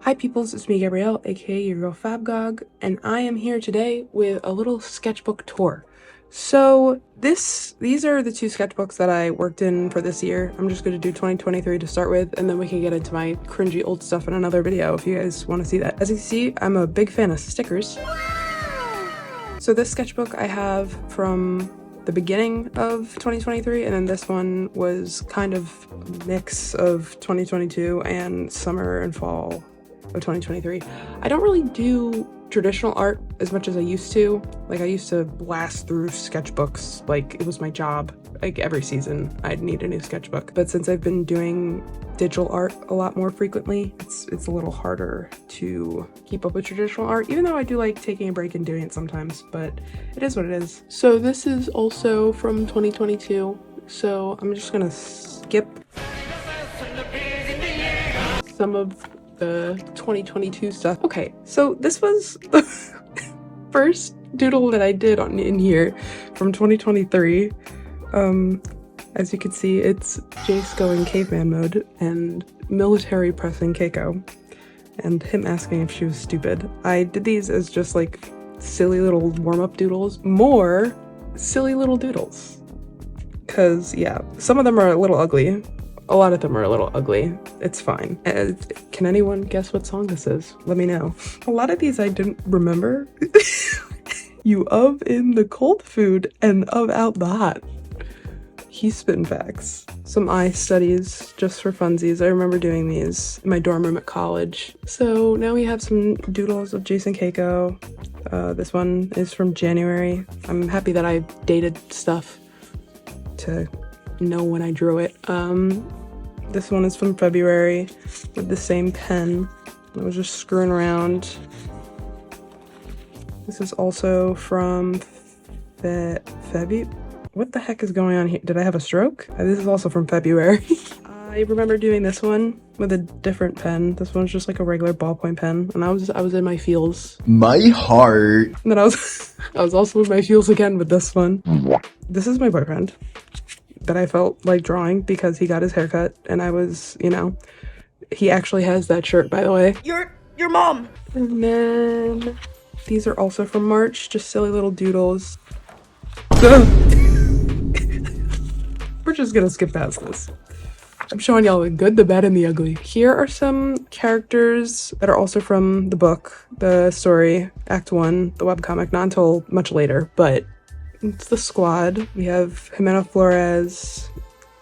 Hi peoples, it's me Gabrielle, aka your girl Fabgogg, and I am here today with a little sketchbook tour. So these are the two sketchbooks that I worked in for this year. I'm just going to do 2023 to start with, and then we can get into my cringy old stuff in another video if you guys want to see that. As you can see, I'm a big fan of stickers. So this sketchbook I have from the beginning of 2023, and then this one was kind of a mix of 2022 and summer and fall of 2023. I don't really do traditional art as much as I used to. Like, I used to blast through sketchbooks like it was my job. Like, every season I'd need a new sketchbook. But since I've been doing digital art a lot more frequently, it's a little harder to keep up with traditional art, even though I do like taking a break and doing it sometimes, but it is what it is. So this is also from 2022, so I'm just gonna skip some of the 2022 stuff. Okay, so this was the first doodle that I did in here from 2023. As you can see, it's Jace going caveman mode and military pressing Keiko and him asking if she was stupid. I did these as just like silly little warm-up doodles, more silly little doodles. Cause yeah, some of them are a little ugly. A lot of them are a little ugly. It's fine. Can anyone guess what song this is? Let me know. A lot of these I didn't remember. You of in the cold food and of out the hot. He's spitting facts. Some eye studies just for funsies. I remember doing these in my dorm room at college. So now we have some doodles of Jason Keiko. This one is from January. I'm happy that I dated stuff to know when I drew it. This one is from February with the same pen. I was just screwing around. This is also from February. What the heck is going on here? Did I have a stroke? This is also from February. I remember doing this one with a different pen. This one's just like a regular ballpoint pen, and I was in my feels. My heart. And then I was also in my feels again with this one. This is my boyfriend that I felt like drawing because he got his haircut, and I was, you know, he actually has that shirt, by the way. Your mom. And then these are also from March, just silly little doodles. We're just gonna skip past this. I'm showing y'all the good, the bad, and the ugly. Here are some characters that are also from the book, the story, Act 1, the webcomic, not until much later, but it's the squad. We have Jimena Flores,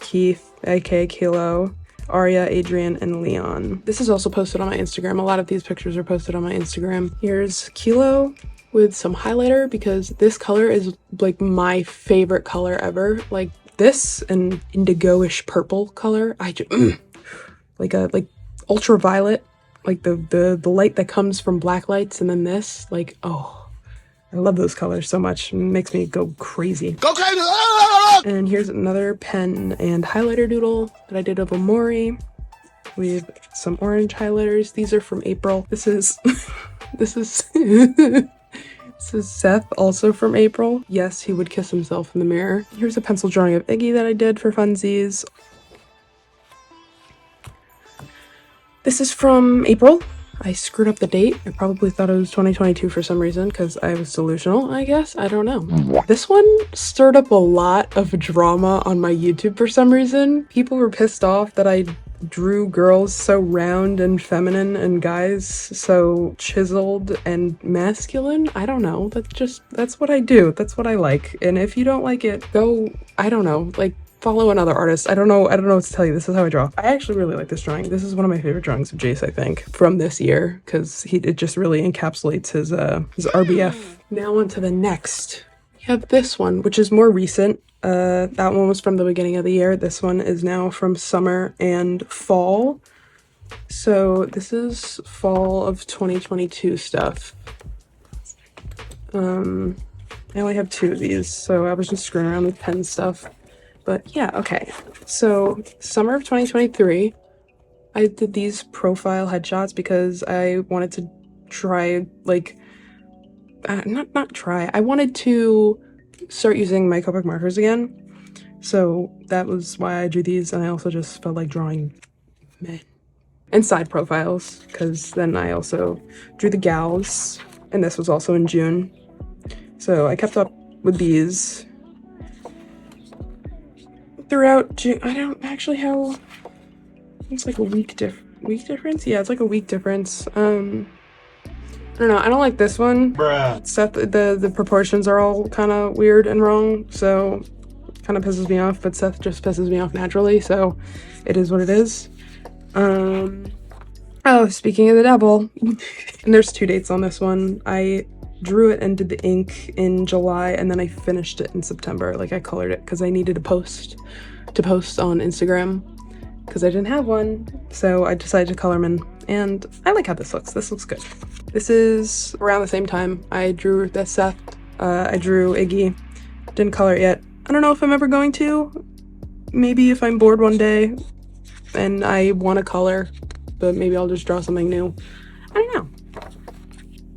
Keith, aka Kilo, Arya, Adrian, and Leon. This is also posted on my Instagram. A lot of these pictures are posted on my Instagram. Here's Kilo with some highlighter because this color is like my favorite color ever. Like this and indigo-ish purple color. Like ultraviolet, like the light that comes from black lights, and then this, like, oh, I love those colors so much. It makes me go crazy. Go crazy! And here's another pen and highlighter doodle that I did of Omori with some orange highlighters. These are from April. This is this is this is Seth, also from April. Yes, he would kiss himself in the mirror. Here's a pencil drawing of Iggy that I did for funsies. This is from April. I screwed up the date. I probably thought it was 2022 for some reason because I was delusional, I guess. I don't know. This one stirred up a lot of drama on my YouTube for some reason. People were pissed off that I drew girls so round and feminine and guys so chiseled and masculine. I don't know. That's what I do. That's what I like. And if you don't like it, go, I don't know, like, follow another artist. I don't know what to tell you. This is how I draw. I actually really like this drawing. This is one of my favorite drawings of Jace, I think, from this year, because it just really encapsulates his RBF. Now on to the next. We have this one, which is more recent. That one was from the beginning of the year. This one is now from summer and fall. So this is fall of 2022 stuff. I only have two of these, so I was just screwing around with pen stuff. But yeah, okay. So summer of 2023, I did these profile headshots because I wanted to try, like, I wanted to start using my Copic markers again. So that was why I drew these, and I also just felt like drawing men. and side profiles, because then I also drew the gals, and this was also in June. So I kept up with these throughout June. I don't actually how, it's like a week difference? Yeah, it's like a week difference. I don't know, I don't like this one. Bruh. Seth, the proportions are all kind of weird and wrong, so kind of pisses me off, but Seth just pisses me off naturally, so it is what it is. Oh, speaking of the devil, and there's 2 dates on this one. I drew it and did the ink in July, and then I finished it in September. Like, I colored it because I needed a post on Instagram because I didn't have one, so I decided to color them in, and I like how this looks. This looks good. This is around the same time I drew the Seth. I drew Iggy. Didn't color it yet. I don't know if I'm ever going to. Maybe if I'm bored one day and I want to color, but maybe I'll just draw something new. I don't know.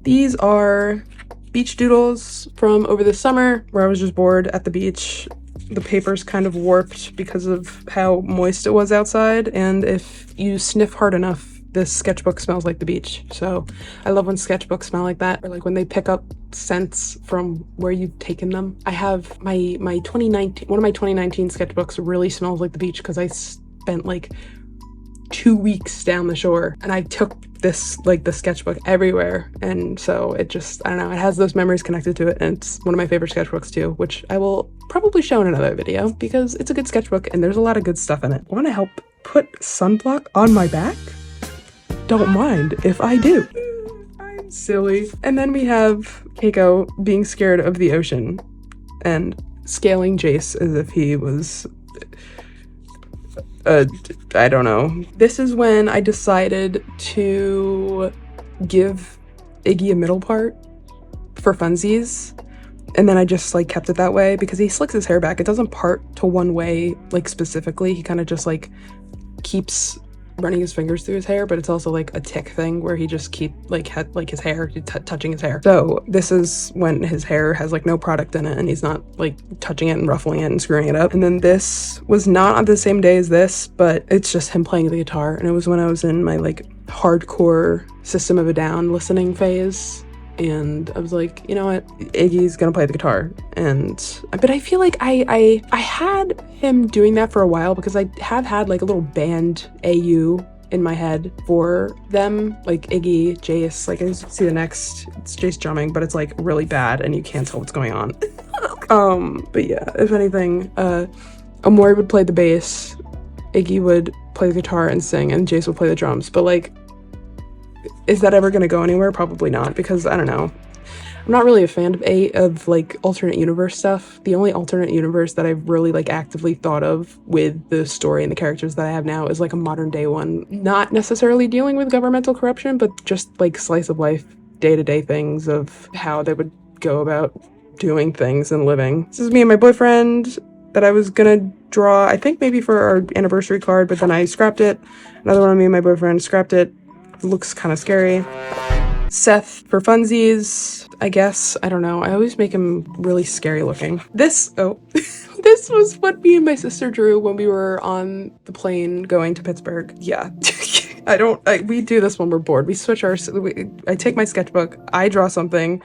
These are beach doodles from over the summer where I was just bored at the beach. The paper's kind of warped because of how moist it was outside, and if you sniff hard enough, this sketchbook smells like the beach. So I love when sketchbooks smell like that, or like when they pick up scents from where you've taken them. I have my 2019, one of my 2019 sketchbooks really smells like the beach because I spent like 2 weeks down the shore and I took this, like, the sketchbook everywhere, and so it just, I don't know, it has those memories connected to it, and it's one of my favorite sketchbooks too, which I will probably show in another video because it's a good sketchbook and there's a lot of good stuff in it. Want to help put sunblock on my back? Don't mind if I do. I'm silly. And then we have Keiko being scared of the ocean and scaling Jace as if he was I don't know. This is when I decided to give Iggy a middle part for funsies, and then I just like kept it that way because he slicks his hair back. It doesn't part to one way, like, specifically. He kind of just like keeps running his fingers through his hair, but it's also like a tick thing where he just keep like his hair touching his hair. So this is when his hair has like no product in it and he's not like touching it and ruffling it and screwing it up. And then this was not on the same day as this, but it's just him playing the guitar, and it was when I was in my like hardcore System of a Down listening phase. And I was like, you know what, Iggy's gonna play the guitar. But I feel like I had him doing that for a while because I have had like a little band AU in my head for them, like Iggy, Jace, like as you see the next, it's Jace drumming, but it's like really bad and you can't tell what's going on. But yeah, if anything, Amori would play the bass, Iggy would play the guitar and sing, and Jace would play the drums. But like, is that ever gonna go anywhere? Probably not, because I don't know. I'm not really a fan of like alternate universe stuff. The only alternate universe that I've really like actively thought of with the story and the characters that I have now is like a modern day one. Not necessarily dealing with governmental corruption, but just like slice of life, day-to-day things of how they would go about doing things and living. This is me and my boyfriend that I was gonna draw, I think maybe for our anniversary card, but then I scrapped it. Another one of me and my boyfriend scrapped it. Looks kind of scary. Seth for funsies, I guess. I don't know. I always make him really scary looking. This was what me and my sister drew when we were on the plane going to Pittsburgh. Yeah. We do this when we're bored. We switch I take my sketchbook, I draw something,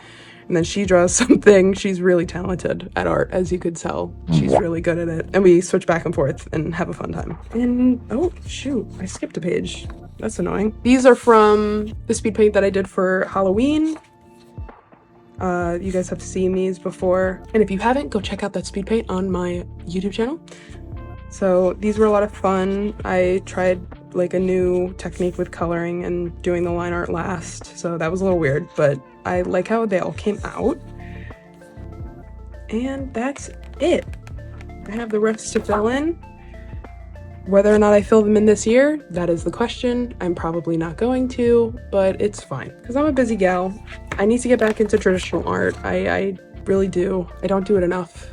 and then she draws something. She's really talented at art, as you could tell. She's really good at it. And we switch back and forth and have a fun time. And, oh, shoot, I skipped a page. That's annoying. These are from the speed paint that I did for Halloween. You guys have seen these before. And if you haven't, go check out that speed paint on my YouTube channel. So these were a lot of fun. I tried like a new technique with coloring and doing the line art last. So that was a little weird, but I like how they all came out. And that's it. I have the rest to fill in. Whether or not I fill them in this year, that is the question. I'm probably not going to, but it's fine. Because I'm a busy gal. I need to get back into traditional art. I really do. I don't do it enough,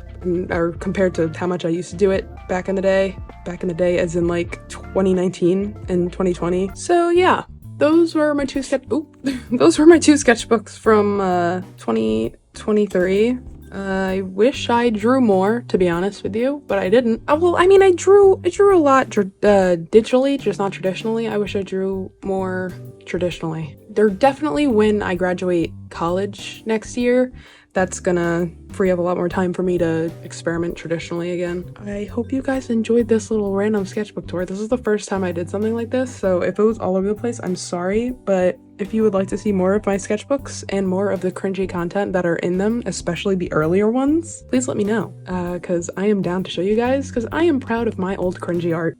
or compared to how much I used to do it back in the day. Back in the day as in like 2019 and 2020. So yeah, those were my two sketchbooks from 2023. I wish I drew more, to be honest with you, but I didn't. Well, I mean, I drew a lot digitally, just not traditionally. I wish I drew more traditionally. There definitely, when I graduate college next year, that's gonna free up a lot more time for me to experiment traditionally again. I hope you guys enjoyed this little random sketchbook tour. This is the first time I did something like this, so if it was all over the place, I'm sorry, but if you would like to see more of my sketchbooks and more of the cringy content that are in them, especially the earlier ones, please let me know, because I am down to show you guys, because I am proud of my old cringy art.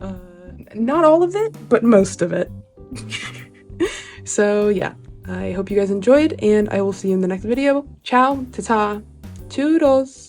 Not all of it, but most of it. So yeah, I hope you guys enjoyed, and I will see you in the next video. Ciao, ta-ta, toodles!